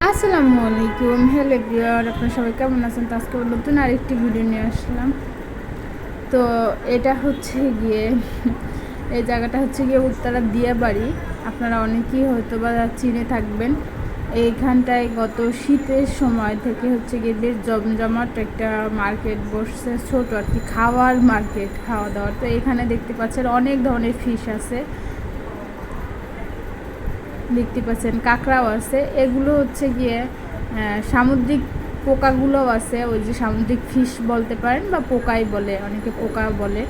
আসসালামু আলাইকুম, hello everyone, আপনারা সবাই কেমন আছেন? তো আজকে নতুন আরেকটি ভিডিও নিয়ে আসলাম। তো এটা হচ্ছে গিয়ে এই জায়গাটা হচ্ছে গিয়ে উত্তরা দিয়াবাড়ি। আপনারা অনেকেই হয়তো বা চিনে থাকবেন। এইখানটায় গত শীতের সময় থেকে হচ্ছে গিয়ে বেশ জমজমাট একটা মার্কেট বসছে, ছোট আর কি, খাওয়ার মার্কেট, খাওয়া দাওয়ার। তো এখানে দেখতে পাচ্ছেন অনেক ধরনের ফিশ আছে, দেখতে পাচ্ছেন কাঁকড়াও আছে। এগুলো হচ্ছে গিয়ে সামুদ্রিক পোকাগুলোও আছে, ওই যে সামুদ্রিক ফিশ বলতে পারেন বা পোকাই বলে, অনেকে পোকা বলে।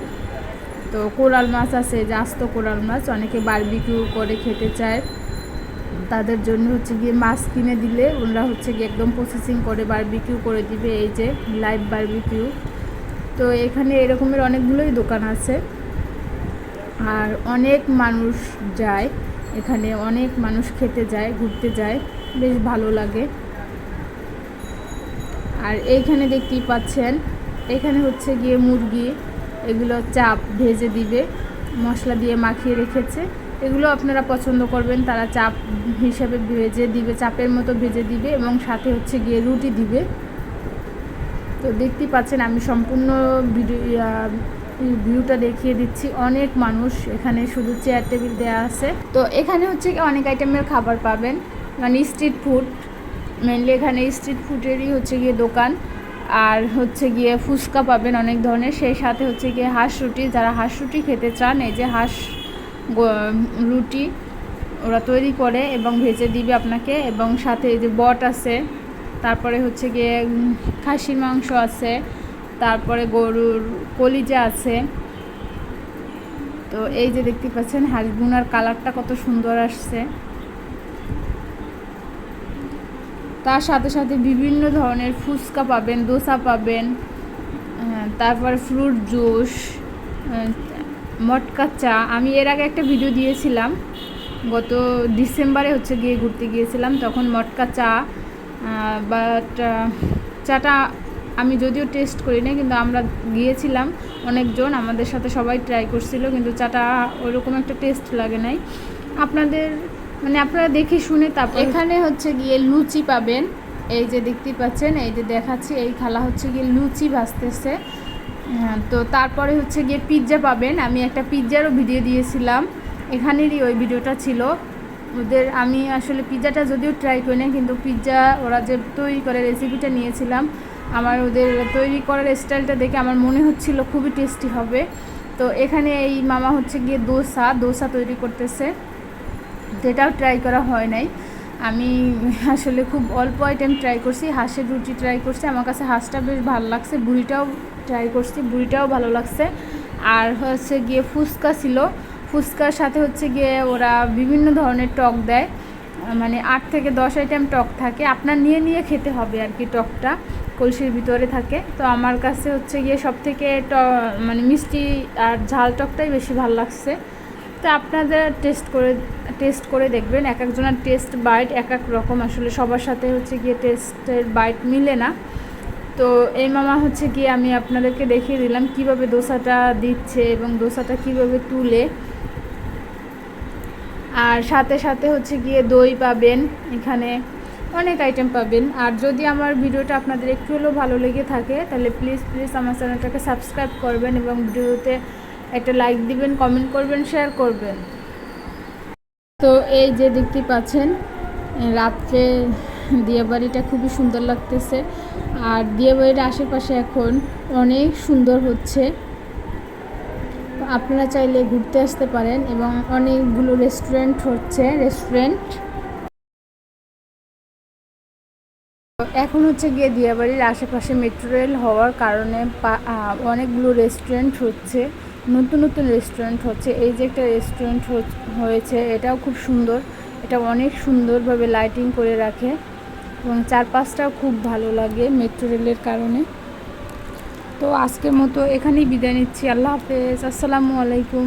তো কোরাল মাছ আছে, যে আস্ত কোরাল মাছ, অনেকে বারবিকিউ করে খেতে চায়, তাদের জন্য হচ্ছে গিয়ে মাছ কিনে দিলে ওরা হচ্ছে গিয়ে একদম প্রসেসিং করে বারবিকিউ করে দিবে, এই যে লাইভ বারবিকিউ। তো এখানে এরকমের অনেকগুলোই দোকান আছে আর অনেক মানুষ যায় এখানে, অনেক মানুষ খেতে যায়, ঘুরতে যায়, বেশ ভালো লাগে। আর এইখানে দেখতেই পাচ্ছেন, এখানে হচ্ছে গিয়ে মুরগি, এগুলো চাপ ভেজে দিবে, মশলা দিয়ে মাখিয়ে রেখেছে। এগুলো আপনারা পছন্দ করবেন, তারা চাপ হিসাবে ভেজে দিবে, চাপের মতো ভেজে দিবে এবং সাথে হচ্ছে গিয়ে রুটি দিবে। তো দেখতেই পাচ্ছেন, আমি সম্পূর্ণ ভিউটা দেখিয়ে দিচ্ছি। অনেক মানুষ এখানে, শুধু চেয়ার টেবিল দেওয়া আছে। তো এখানে হচ্ছে অনেক আইটেমের খাবার পাবেন, মানে স্ট্রিট ফুড, মেনলি এখানে স্ট্রিট ফুডেরই হচ্ছে গিয়ে দোকান। আর হচ্ছে গিয়ে ফুচকা পাবেন অনেক ধরনের, সেই সাথে হচ্ছে গিয়ে হাঁস রুটি, যারা হাঁস রুটি খেতে চান, এই যে হাঁস রুটি ওরা তৈরি করে এবং ভেজে দিবে আপনাকে, এবং সাথে এই যে বট আছে, তারপরে হচ্ছে গিয়ে খাসির মাংস আছে, তারপরে গরুর কলিজা আছে। তো এই যে দেখতে পাচ্ছেন হাঁস ভুনার কালারটা কত সুন্দর আসছে। তার সাথে সাথে বিভিন্ন ধরনের ফুচকা পাবেন, দোসা পাবেন, তারপরে ফ্রুট জুস, মটকা চা। আমি এর আগে একটা ভিডিও দিয়েছিলাম, গত ডিসেম্বরে হচ্ছে গিয়ে ঘুরতে গিয়েছিলাম, তখন মটকা চা, বাট চাটা আমি যদিও টেস্ট করি না, কিন্তু আমরা গিয়েছিলাম অনেকজন, আমাদের সাথে সবাই ট্রাই করছিল, কিন্তু চাটা ওইরকম একটা টেস্ট লাগে নাই। আপনাদের মানে আপনারা দেখে শুনে। তারপর এখানে হচ্ছে গিয়ে লুচি পাবেন, এই যে দেখতে পাচ্ছেন, এই যে দেখাচ্ছি, এই খালা হচ্ছে গিয়ে লুচি ভাজতেছে। তো তারপরে হচ্ছে গিয়ে পিৎজা পাবেন, আমি একটা পিৎজারও ভিডিও দিয়েছিলাম, এখানেরই ওই ভিডিওটা ছিল ওদের। আমি আসলে পিৎজাটা যদিও ট্রাই করি না, কিন্তু পিৎজা ওরা যে তৈরি করে রেসিপিটা নিয়েছিলাম, আমার ওদের তৈরি করার স্টাইলটা দেখে আমার মনে হচ্ছিল খুবই টেস্টি হবে। তো এখানে এই মামা হচ্ছে গিয়ে দোসা তৈরি করতেছে, যেটাও ট্রাই করা হয় নাই। আমি আসলে খুব অল্প আইটেম ট্রাই করছি, হাঁসের রুটি ট্রাই করছি, আমার কাছে হাঁসটা বেশ ভালো লাগছে, বুড়িটাও ট্রাই করছি, বুড়িটাও ভালো লাগছে। আর হচ্ছে গিয়ে ফুচকা ছিল, ফুচকার সাথে হচ্ছে গিয়ে ওরা বিভিন্ন ধরনের টক দেয়, মানে 8 থেকে 10 আইটেম টক থাকে, আপনার নিয়ে নিয়ে খেতে হবে আর কি, টকটা কলসির ভিতরে থাকে। তো আমার কাছে হচ্ছে গিয়ে সব থেকে মানে মিষ্টি আর ঝাল টকটাই বেশি ভালো লাগছে। তো আপনাদের টেস্ট করে দেখবেন, এক একজনের টেস্ট বাইট এক এক রকম, আসলে সবার সাথে হচ্ছে গিয়ে টেস্টের বাইট মিলে না। তো এই মামা হচ্ছে গিয়ে, আমি আপনাদেরকে দেখিয়ে দিলাম কিভাবে দোসাটা দিচ্ছে এবং দোসাটা কিভাবে তুলে। আর সাথে সাথে হচ্ছে গিয়ে দই পাবেন, এখানে অনেক আইটেম পাবেন। আর যদি আমার ভিডিওটা আপনাদের একটু হলেও ভালো লেগে থাকে, তাহলে প্লিজ আমার চ্যানেলটাকে সাবস্ক্রাইব করবেন এবং ভিডিওতে একটা লাইক দিবেন, কমেন্ট করবেন, শেয়ার করবেন। তো এই যে দেখতে পাচ্ছেন, রাত্রে দিয়াবাড়িটা খুবই সুন্দর লাগতেছে, আর দিয়াবাড়ির আশেপাশে এখন অনেক সুন্দর হচ্ছে। আপনারা চাইলে ঘুরতে আসতে পারেন, এবং অনেকগুলো রেস্টুরেন্ট হচ্ছে, এখন হচ্ছে গিয়ে দিয়াবাড়ির আশেপাশে মেট্রো রেল হওয়ার কারণে অনেকগুলো রেস্টুরেন্ট হচ্ছে, নতুন নতুন রেস্টুরেন্ট হচ্ছে। এই যে একটা রেস্টুরেন্ট হয়েছে, এটাও খুব সুন্দর, এটা অনেক সুন্দরভাবে লাইটিং করে রাখে এবং চারপাশটাও খুব ভালো লাগে মেট্রো রেলের কারণে। তো আজকের মতো এখানেই বিদায় নিচ্ছি। আল্লাহ হাফেজ, আসসালামু আলাইকুম।